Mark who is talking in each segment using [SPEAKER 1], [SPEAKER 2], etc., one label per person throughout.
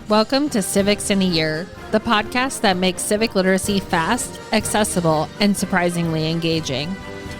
[SPEAKER 1] Welcome to Civics in a Year, the podcast that makes civic literacy fast, accessible, and surprisingly engaging.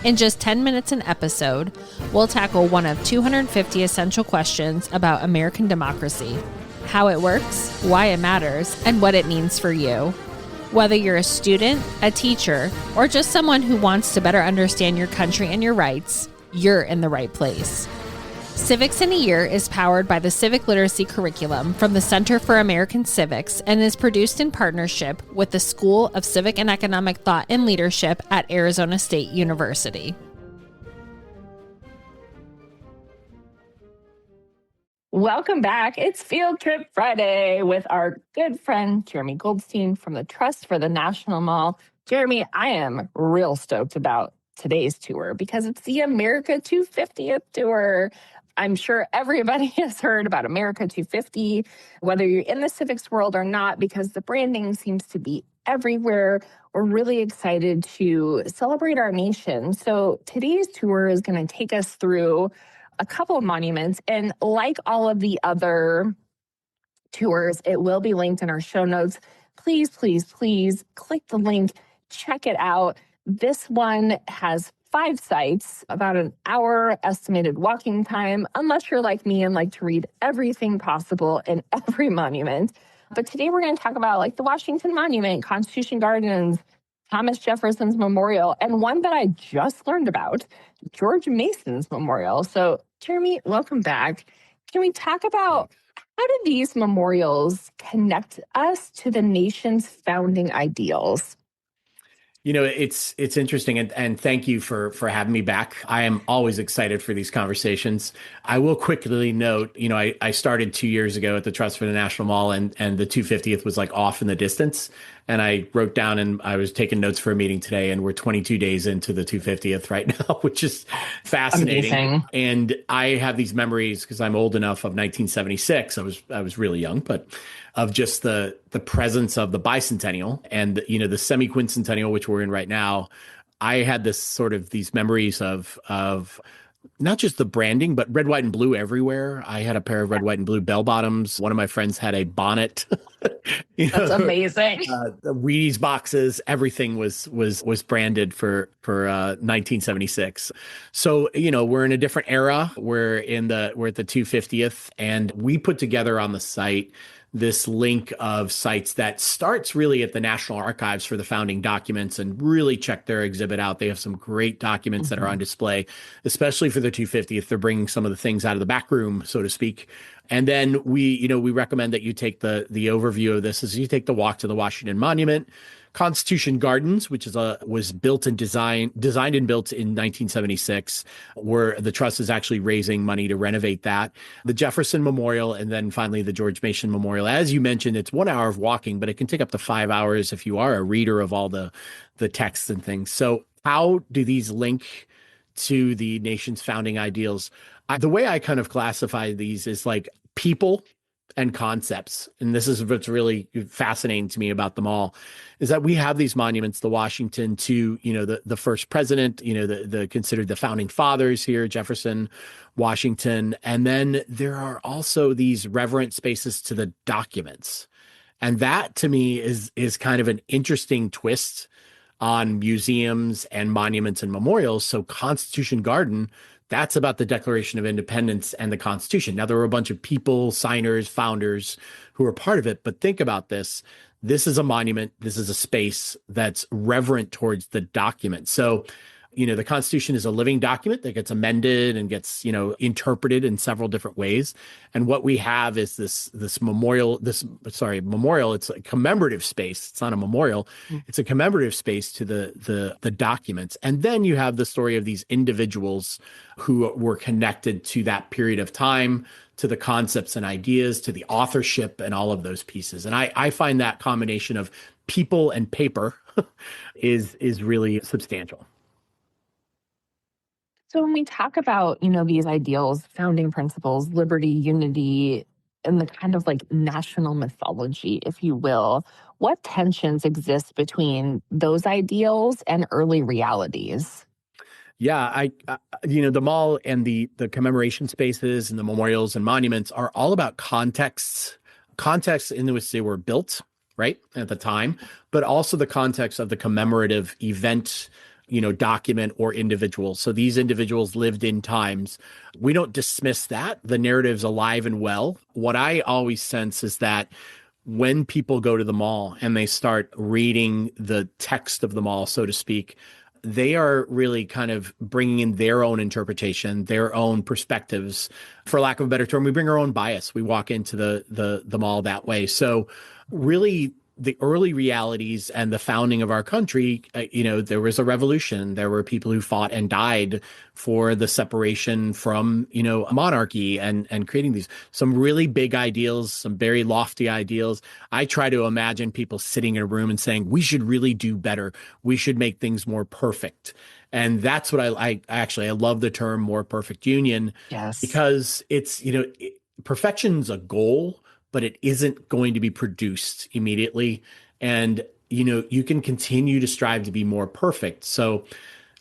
[SPEAKER 1] In just 10 minutes an episode, we'll tackle one of 250 essential questions about American democracy, how it works, why it matters, and what it means for you. Whether you're a student, a teacher, or just someone who wants to better understand your country and your rights, you're in the right place. Civics in a Year is powered by the Civic Literacy Curriculum from the Center for American Civics and is produced in partnership with the School of Civic and Economic Thought and Leadership at Arizona State University.
[SPEAKER 2] Welcome back. It's Field Trip Friday with our good friend, Jeremy Goldstein from the Trust for the National Mall. Jeremy, I am real stoked about today's tour because it's the America 250th tour. I'm sure everybody has heard about America 250, whether you're in the civics world or not, because the branding seems to be everywhere. We're really excited to celebrate our nation. So today's tour is going to take us through a couple of monuments. And like all of the other tours, it will be linked in our show notes. Please, please, please click the link, check it out. This one has 5 sites, about an hour estimated walking time, unless you're like me and like to read everything possible in every monument. But today we're going to talk about like the Washington Monument, Constitution Gardens, Thomas Jefferson's Memorial, and one that I just learned about, George Mason's Memorial. So Jeremy, welcome back. Can we talk about how do these memorials connect us to the nation's founding ideals?
[SPEAKER 3] You know, it's interesting, and thank you for having me back. I am always excited for these conversations. I will quickly note, you know, I started 2 years ago at the Trust for the National Mall, and the 250th was like off in the distance. And I wrote down, and I was taking notes for a meeting today, and we're 22 days into the 250th right now, which is fascinating.
[SPEAKER 2] Amazing.
[SPEAKER 3] And I have these memories because I'm old enough of 1976. I was really young, but of just the presence of the Bicentennial and, you know, the semi-quincentennial, which we're in right now. I had this sort of these memories of not just the branding, but red, white, and blue everywhere. I had a pair of red, white, and blue bell bottoms. One of my friends had a bonnet.
[SPEAKER 2] That's amazing.
[SPEAKER 3] The Wheaties boxes, everything was branded for 1976. So, you know, we're in a different era. We're at the 250th, and we put together on the site this link of sites that starts really at the National Archives for the founding documents, and really check their exhibit out. They have some great documents that are on display, especially for the 250th. They're bringing some of the things out of the back room, so to speak. And then we recommend that you take the overview of this as you take the walk to the Washington Monument. Constitution Gardens, which was built and designed and built in 1976, where the trust is actually raising money to renovate that. The Jefferson Memorial, and then finally the George Mason Memorial. As you mentioned, it's 1 hour of walking, but it can take up to 5 hours if you are a reader of all the texts and things. So how do these link to the nation's founding ideals? The way I kind of classify these is like people and concepts. And this is what's really fascinating to me about them all, is that we have these monuments, the Washington to, you know, the first president, you know, the considered the founding fathers here, Jefferson, Washington. And then there are also these reverent spaces to the documents. And that to me is kind of an interesting twist on museums and monuments and memorials. So Constitution Garden, that's about the Declaration of Independence and the Constitution. Now, there were a bunch of people, signers, founders who were part of it. But think about this. This is a monument. This is a space that's reverent towards the document. So, you know, the Constitution is a living document that gets amended and gets, you know, interpreted in several different ways. And what we have is this memorial. It's a commemorative space. It's not a memorial. It's a commemorative space to the documents. And then you have the story of these individuals who were connected to that period of time, to the concepts and ideas, to the authorship and all of those pieces. And I find that combination of people and paper is really substantial.
[SPEAKER 2] So when we talk about, you know, these ideals, founding principles, liberty, unity, and the kind of like national mythology, if you will, what tensions exist between those ideals and early realities?
[SPEAKER 3] Yeah, the mall and the commemoration spaces and the memorials and monuments are all about contexts context in which they were built, right, at the time, but also the context of the commemorative event, document or individual. So these individuals lived in times. We don't dismiss that. The narrative's alive and well. What I always sense is that when people go to the mall and they start reading the text of the mall, so to speak, they are really kind of bringing in their own interpretation, their own perspectives. For lack of a better term, we bring our own bias. We walk into the mall that way. So really, the early realities and the founding of our country, there was a revolution. There were people who fought and died for the separation from, a monarchy and creating some really big ideals, some very lofty ideals. I try to imagine people sitting in a room and saying, we should really do better. We should make things more perfect. And that's what I love the term more perfect union.
[SPEAKER 2] Yes.
[SPEAKER 3] Because it's, perfection's a goal, but it isn't going to be produced immediately. And, you can continue to strive to be more perfect. So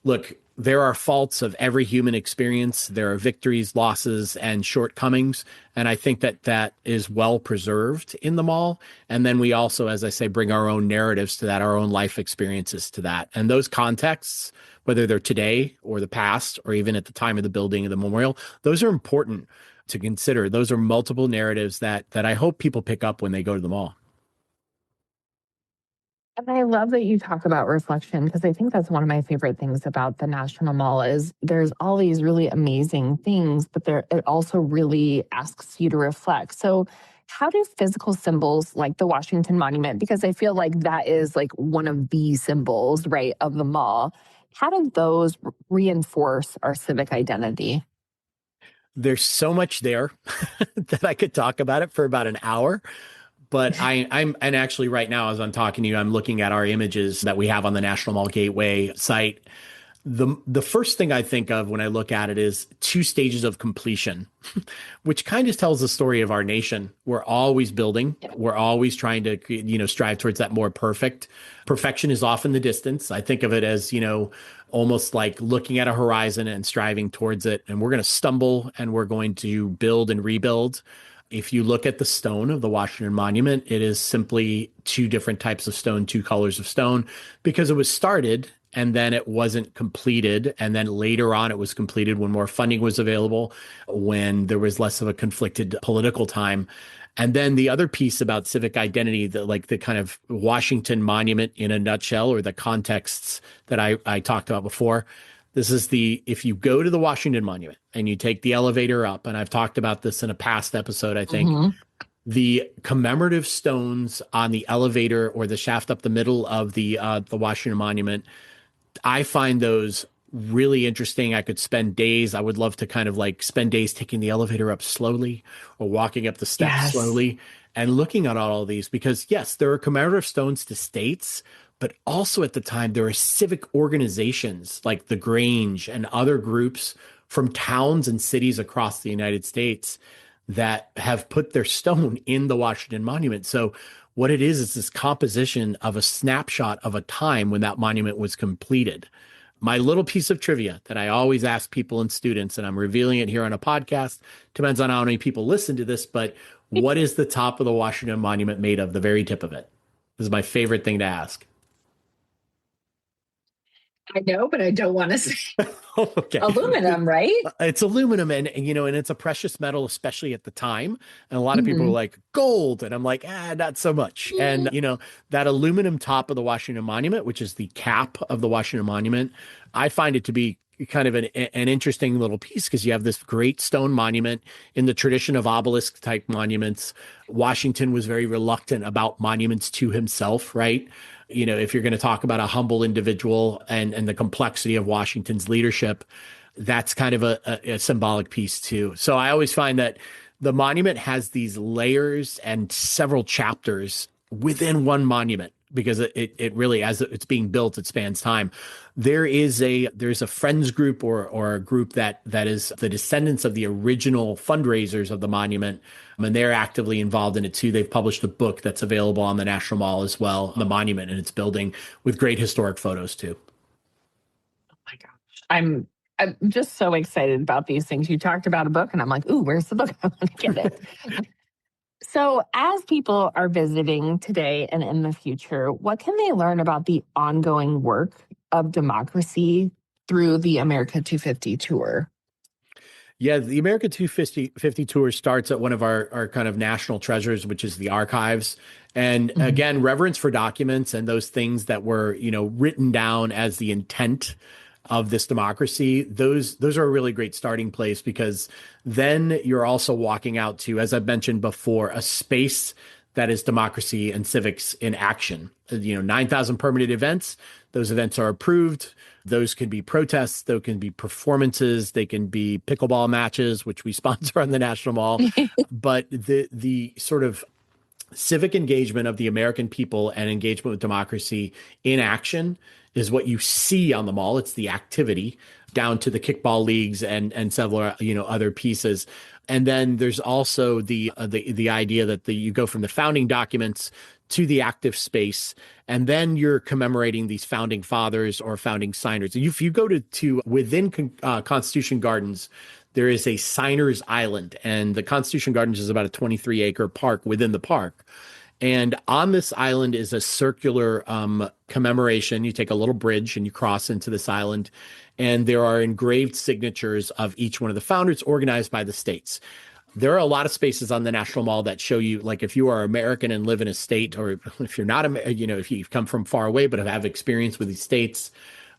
[SPEAKER 3] look, there are faults of every human experience. There are victories, losses, and shortcomings. And I think that is well preserved in the mall. And then we also, as I say, bring our own narratives to that, our own life experiences to that. And those contexts, whether they're today or the past, or even at the time of the building of the memorial, those are important to consider. Those are multiple narratives that I hope people pick up when they go to the mall.
[SPEAKER 2] And I love that you talk about reflection, because I think that's one of my favorite things about the National Mall is there's all these really amazing things, but it also really asks you to reflect. So how do physical symbols like the Washington Monument, because I feel like that is like one of the symbols, right, of the mall, how do those reinforce our civic identity?
[SPEAKER 3] There's so much there that I could talk about it for about an hour. But I'm actually right now, as I'm talking to you, I'm looking at our images that we have on the National Mall Gateway site. The first thing I think of when I look at it is 2 stages of completion, which kind of tells the story of our nation. We're always building. We're always trying to, strive towards that more perfect. Perfection is off in the distance. I think of it as, almost like looking at a horizon and striving towards it. And we're going to stumble and we're going to build and rebuild. If you look at the stone of the Washington Monument, it is simply 2 different types of stone, 2 colors of stone, because it was started and then it wasn't completed. And then later on, it was completed when more funding was available, when there was less of a conflicted political time. And then the other piece about civic identity, the kind of Washington Monument in a nutshell, or the contexts that I talked about before. This is if you go to the Washington Monument and you take the elevator up, and I've talked about this in a past episode, I think, the commemorative stones on the elevator or the shaft up the middle of the Washington Monument, I find those really interesting. I could spend days. I would love to kind of like spend days taking the elevator up slowly or walking up the steps slowly and looking at all of these, because yes, there are commemorative stones to states, but also at the time, there are civic organizations like the Grange and other groups from towns and cities across the United States that have put their stone in the Washington Monument. So what it is this composition of a snapshot of a time when that monument was completed. My little piece of trivia that I always ask people and students, and I'm revealing it here on a podcast, depends on how many people listen to this, but what is the top of the Washington Monument made of, the very tip of it? This is my favorite thing to ask.
[SPEAKER 2] I know, but I don't want to say.
[SPEAKER 3] Okay.
[SPEAKER 2] Aluminum, right?
[SPEAKER 3] It's aluminum, and it's a precious metal, especially at the time. And a lot of people are like, gold. And I'm like, not so much. And, that aluminum top of the Washington Monument, which is the cap of the Washington Monument, I find it to be kind of an interesting little piece, because you have this great stone monument in the tradition of obelisk type monuments. Washington was very reluctant about monuments to himself, right? If you're going to talk about a humble individual and the complexity of Washington's leadership, that's kind of a symbolic piece too. So I always find that the monument has these layers and several chapters within one monument, because it really, as it's being built, it spans time. There's a friends group or a group that is the descendants of the original fundraisers of the monument, and they're actively involved in it too. They've published a book that's available on the National Mall as well, the monument and its building, with great historic photos too.
[SPEAKER 2] Oh my gosh. I'm just so excited about these things. You talked about a book and I'm like, ooh, where's the book? I want to get it. So, as people are visiting today and in the future, what can they learn about the ongoing work of democracy through the America 250 tour?
[SPEAKER 3] Yeah, the America 250 tour starts at one of our kind of national treasures, which is the archives. And
[SPEAKER 2] Mhm.
[SPEAKER 3] again, reverence for documents and those things that were, written down as the intent of this democracy. Those are a really great starting place, because then you're also walking out to, as I've mentioned before, a space that is democracy and civics in action. 9,000 permitted events. Those events are approved. Those can be protests, those can be performances, they can be pickleball matches, which we sponsor on the National Mall. But the sort of civic engagement of the American people and engagement with democracy in action is what you see on the mall. It's the activity, down to the kickball leagues and several other pieces. And then there's also the idea that you go from the founding documents to the active space, and then you're commemorating these founding fathers or founding signers. If you go to within Constitution Gardens, there is a signers island, and the Constitution Gardens is about a 23-acre park within the park. And on this island is a circular commemoration. You take a little bridge and you cross into this island, and there are engraved signatures of each one of the founders organized by the states. There are a lot of spaces on the National Mall that show you, like, if you are American and live in a state, or if you're not, if you've come from far away but have experience with these states,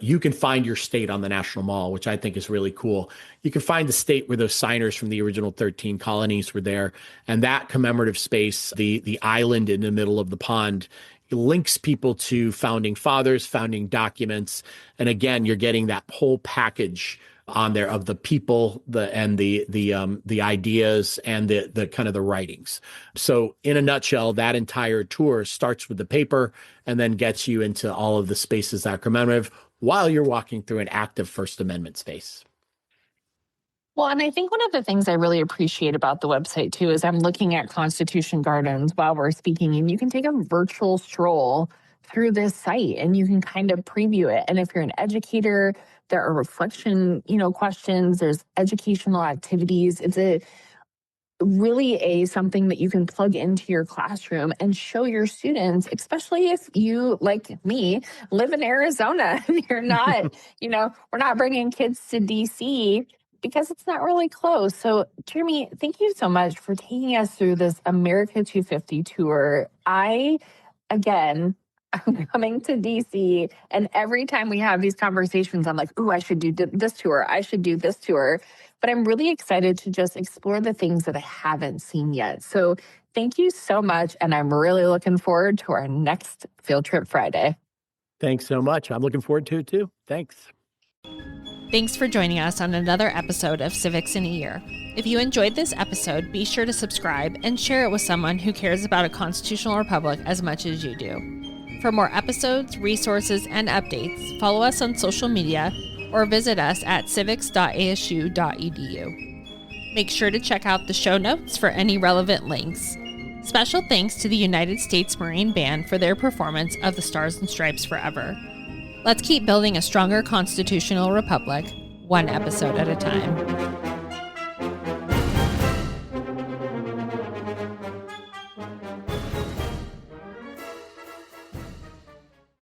[SPEAKER 3] you can find your state on the National Mall, which I think is really cool. You can find the state where those signers from the original 13 colonies were there. And that commemorative space, the island in the middle of the pond, links people to founding fathers, founding documents. And again, you're getting that whole package on there of the people, the ideas, and the kind of the writings. So in a nutshell, that entire tour starts with the paper and then gets you into all of the spaces that are commemorative while you're walking through an active First Amendment space.
[SPEAKER 2] Well, and I think one of the things I really appreciate about the website too is I'm looking at Constitution Gardens while we're speaking, and you can take a virtual stroll through this site and you can kind of preview it. And if you're an educator, there are reflection, questions, there's educational activities. It's really something that you can plug into your classroom and show your students, especially if you, like me, live in Arizona and you're not, we're not bringing kids to DC because it's not really close. So, Jeremy, thank you so much for taking us through this America 250 tour. Again, I'm coming to DC, and every time we have these conversations, I'm like, ooh, I should do this tour. I should do this tour. But I'm really excited to just explore the things that I haven't seen yet. So thank you so much. And I'm really looking forward to our next Field Trip Friday.
[SPEAKER 3] Thanks so much. I'm looking forward to it too. Thanks.
[SPEAKER 1] Thanks for joining us on another episode of Civics in a Year. If you enjoyed this episode, be sure to subscribe and share it with someone who cares about a constitutional republic as much as you do. For more episodes, resources, and updates, follow us on social media or visit us at civics.asu.edu. Make sure to check out the show notes for any relevant links. Special thanks to the United States Marine Band for their performance of the Stars and Stripes Forever. Let's keep building a stronger constitutional republic, one episode at a time.